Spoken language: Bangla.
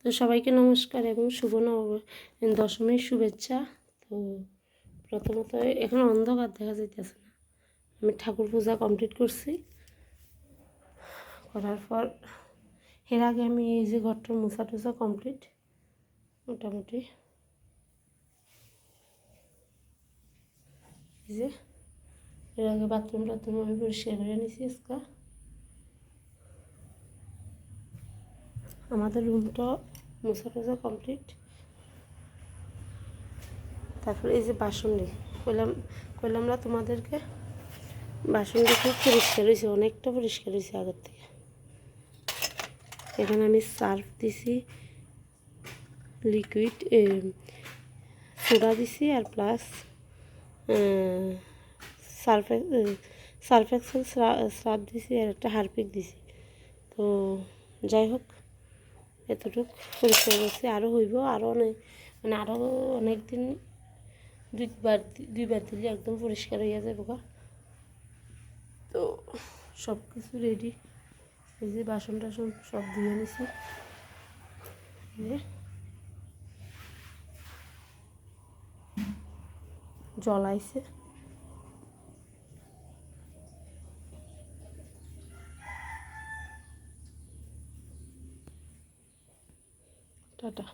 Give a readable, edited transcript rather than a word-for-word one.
তো সবাইকে নমস্কার এবং শুভ দশমীর শুভেচ্ছা। তো প্রথমত এখন অন্ধকার দেখা যাইতেছে না, আমি ঠাকুর পূজা কমপ্লিট করছি। করার পর এর আগে আমি এই যে ঘরটার মোছা টুসা কমপ্লিট মোটামুটি। এই যে এর আগে বাথরুম আমি পরিষ্কার করে নিয়েছি আজকে। আমাদের রুমটা মোছা টুসা কমপ্লিট। তারপরে এই যে বাসনটি কইলাম না তোমাদেরকে, বাসনটি খুব পরিষ্কার হয়েছে, অনেকটা পরিষ্কার হয়েছে আগের থেকে। এখানে আমি সার্ফ দিছি, লিকুইড সোডা দিছি, আর প্লাস সার্ফ এক্সেল সার্ফ দিছি, আর একটা হারপিক দিছি। তো যাই হোক, এতটুকু পরিষ্কার করছি। আরও হইব, আরও অনেক আরও অনেক দিন দুইবার দিলে একদম পরিষ্কার হইয়া যাবে। তো সব কিছু রেডি। এই যে বাসন টাসন সব ধুয়ে নিছি। জল আইছে। টাটা।